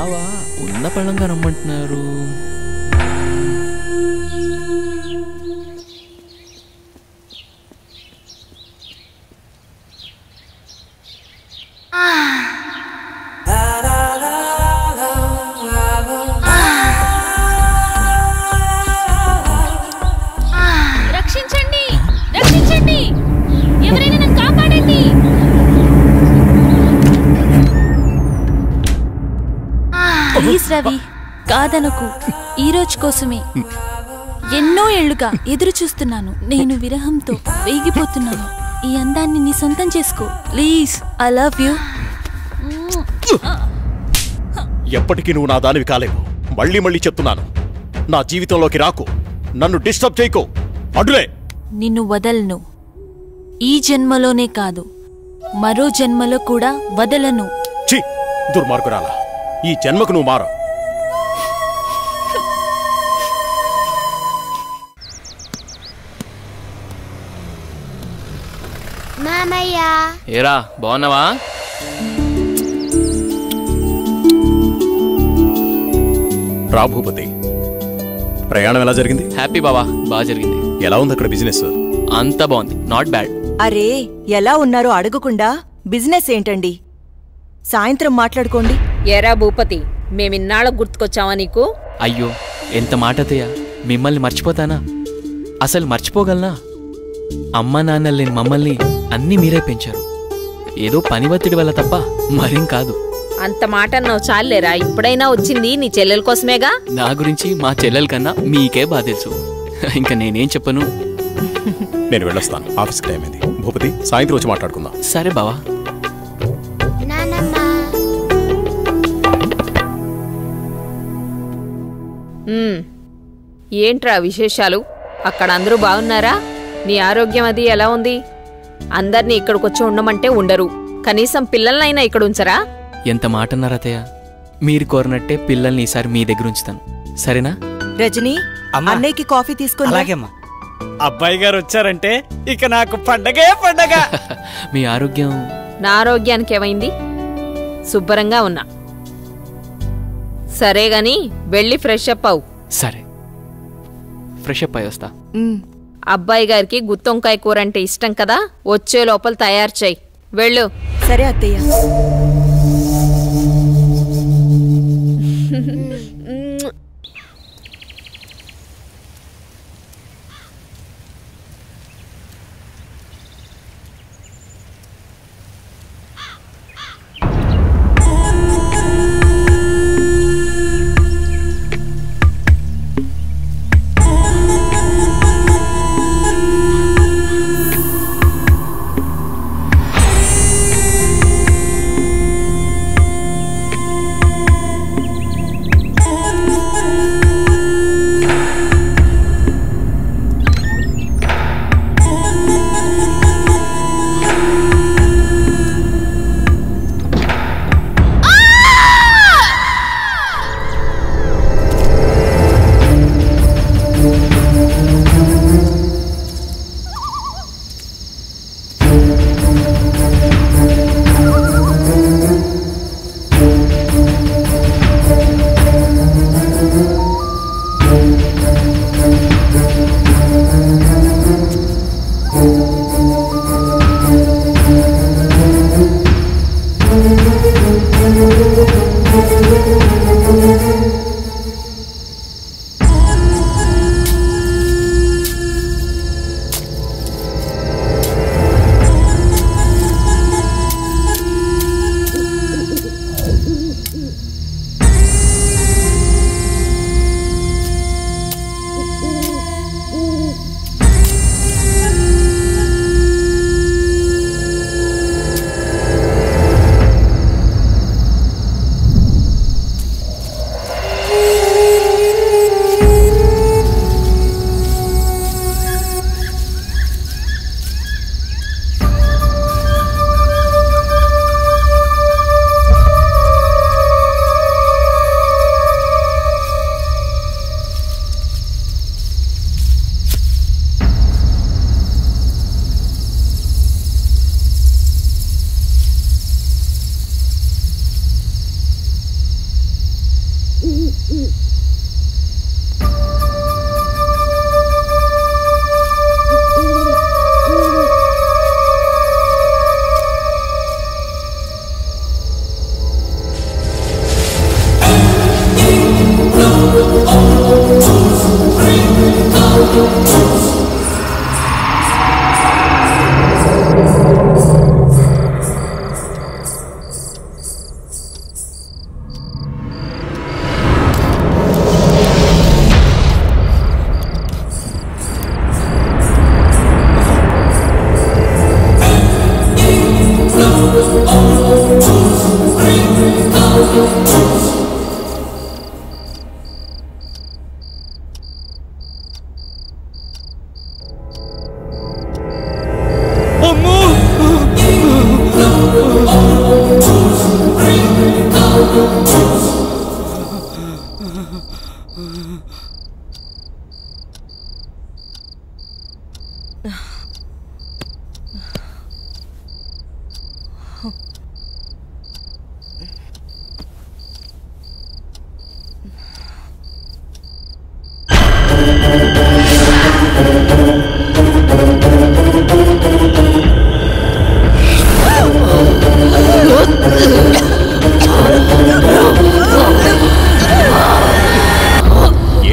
బావా ఉన్న పళ్ళంగా రమ్మంటున్నారు. రక్షించండి, రక్షించండి, ఎవరైనా నన్ను కాపాడండి. ప్లీజ్ రవి, కాదనకు. ఈ రోజు కోసమే ఎన్నో ఏళ్లుగా ఎదురు చూస్తున్నాను. నేను విరహంతో వేగిపోతున్నాను. ఈ అందాన్ని నీ సొంతం చేసుకో ప్లీజ్. I love you. ఎప్పటికీ నువ్వు నా దానివి కాలేవు. మళ్ళీ మళ్ళీ చెప్తున్నాను, నా జీవితంలోకి రాకు, నన్ను డిస్టర్బ్ చేయకు. అడ్డులే. నిన్ను వదలను. ఈ జన్మలోనే కాదు, మరో జన్మలో కూడా వదలను. ఛీ, దుర్మార్గురాలా, ఈ జన్మకు నువ్వు మారు. మామయ్య, ఏరా బాగున్నావా? రా భూపతి, ప్రయాణం ఎలా జరిగింది? హ్యాపీ బావా, బాగా జరిగింది. ఎలా ఉంది అక్కడ బిజినెస్? అంత బాగుంది, నాట్ బ్యాడ్. అరే, ఎలా ఉన్నారో అడగకుండా బిజినెస్ ఏంటండి? సాయంత్రం మాట్లాడుకోండి. ఏరా భూపతి, మేమిన్నాళ్ళకు గుర్తుకొచ్చావా నీకు? అయ్యో, ఎంత మాట అత్తయ్య, మిమ్మల్ని మర్చిపోతానా? అసలు మర్చిపోగలనా? అమ్మా నాన్నలు లేని మమ్మల్ని అన్నీ మీరే పెంచారు. ఏదో పని ఒత్తిడి వల్ల తప్ప మరేం కాదు. అంత మాట అన్నావు చాలేరా. ఇప్పుడైనా వచ్చింది నీ చెల్లెల కోసమేగా. నా గురించి మా చెల్లెల కన్నా మీకే బాగా తెలుసు. ఇంకా నేనేం చెప్పను. నేను వెళ్ళొస్తాను, ఆఫీస్కి టైం అయింది. భూపతి, సాయంత్రం వచ్చి మాట్లాడుకుందాం. సరే బావా. ఏంట్రా విశేషాలు? అక్కడ అందరూ బాగున్నారా? నీ ఆరోగ్యం అది ఎలా ఉంది? అందర్నీ ఇక్కడికొచ్చి ఉండమంటే ఉండరు. కనీసం పిల్లలనైనా ఇక్కడ ఉంచరా? ఎంత మాట అన్నారు అత్తయ్య. మీరు కోరినట్టే పిల్లల్ని ఈసారి మీ దగ్గర ఉంచుతాను, సరేనా? రజనీ, అన్నయ్యకి కాఫీ తీసుకొని. అలాగేమ్మా. అబ్బాయి గారు వచ్చారంటే ఇక నాకు పండగే పండగ. మీ ఆరోగ్యం? నా ఆరోగ్యానికి ఏమైంది? శుభ్రంగా ఉన్నా. సరే గాని వెళ్ళి ఫ్రెష్ అప్ అవు. సరే, ఫ్రెష్ అప్ అయి వస్తా. అబ్బాయి గారికి గుత్తొంకాయ కూర అంటే ఇష్టం కదా, వచ్చే లోపల తయారు చెయ్యి. వెళ్ళు. సరే అత్తయ్య.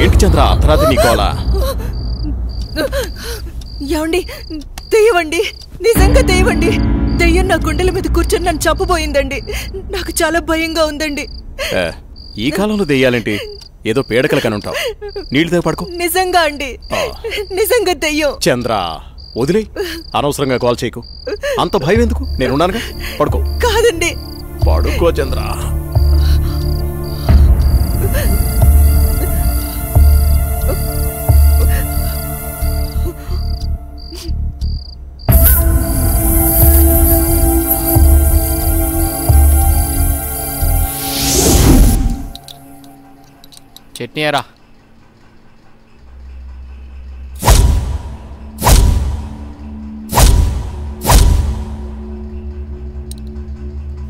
ఏంటి చంద్ర అర్ధరాత్రి నీ గోల? ఏమండి, దెయ్యమండి, నిజంగా దెయ్యమండి. దెయ్యం నా గుండెల మీద కూర్చొని నన్ను చంపబోయిందండి. నాకు చాలా భయంగా ఉందండి. ఈ కాలంలో దెయ్యాలేంటి? ఏదో పేడకల కనుంటావు. నీళ్ళు దగ్గర పడుకో. నిజంగా అండి, నిజంగా దెయ్యం. చంద్ర వదిలే, అనవసరంగా కాల్ చేయకు. అంత భయం ఎందుకు? నేనున్నానుగా, పడుకో. కాదండి, పడుకో చంద్ర. చట్నీ ఎరా.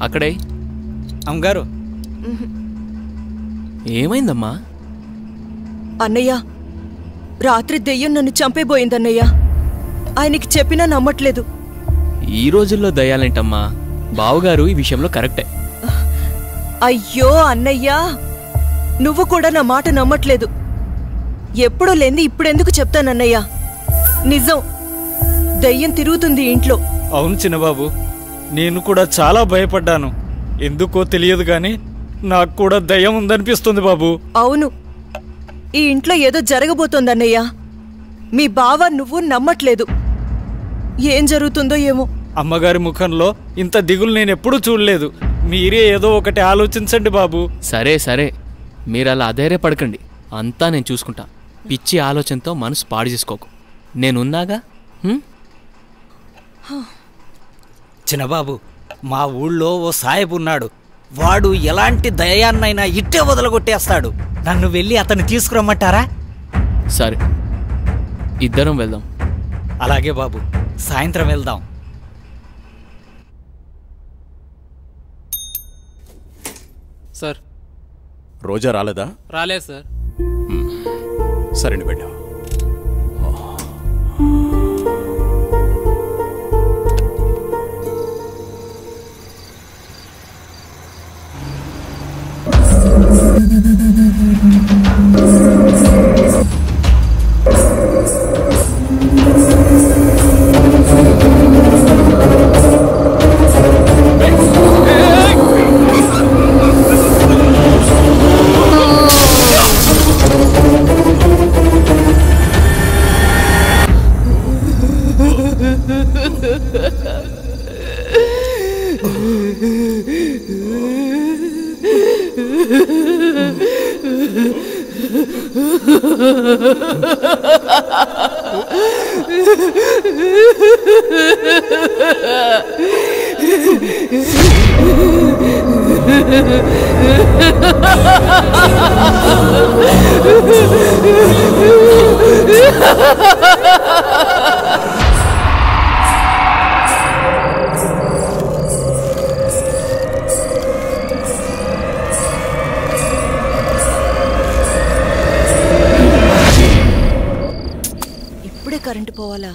అక్కడే అమ్మగారు. ఏమైందమ్మా? అన్నయ్య, రాత్రి దెయ్యం నన్ను చంపేబోయిందన్నయ్య. ఆయనకి చెప్పినా నమ్మట్లేదు. ఈ రోజుల్లో దయ్యాలేంటమ్మా? బావుగారు ఈ విషయంలో కరెక్టే. అయ్యో అన్నయ్యా, నువ్వు కూడా నా మాట నమ్మట్లేదు. ఎప్పుడూ లేంది ఇప్పుడెందుకు చెప్తానన్నయ్యా? నిజం, దయ్యం తిరుగుతుంది ఇంట్లో. అవును చిన్నబాబు, నేను కూడా చాలా భయపడ్డాను. ఎందుకో తెలియదు గాని నాకు కూడా దయ్యం ఉందనిపిస్తుంది బాబు. అవును, ఈ ఇంట్లో ఏదో జరగబోతోందన్నయ్యా. మీ బావ నువ్వు నమ్మట్లేదు. ఏం జరుగుతుందో ఏమో. అమ్మగారి ముఖంలో ఇంత దిగులు నేనెప్పుడూ చూడలేదు. మీరే ఏదో ఒకటి ఆలోచించండి బాబు. సరే సరే, మీరలా అధైర్యపడకండి. అంతా నేను చూసుకుంటా. పిచ్చి ఆలోచనతో మనసు పాడు చేసుకోకు. నేనున్నాగా. చిన్నబాబు, మా ఊళ్ళో ఓ సాయబు ఉన్నాడు. వాడు ఎలాంటి దయాన్నైనా ఇట్టే వదలగొట్టేస్తాడు. నన్ను వెళ్ళి అతన్ని తీసుకురమ్మంటారా? సరే, ఇద్దరం వెళ్దాం. అలాగే బాబు, సాయంత్రం వెళ్దాం. సార్, రోజా రాలేదా? రాలేదు సార్. సరే వెళ్ళు. ఇప్పుడే కరెంటు పోవాలా?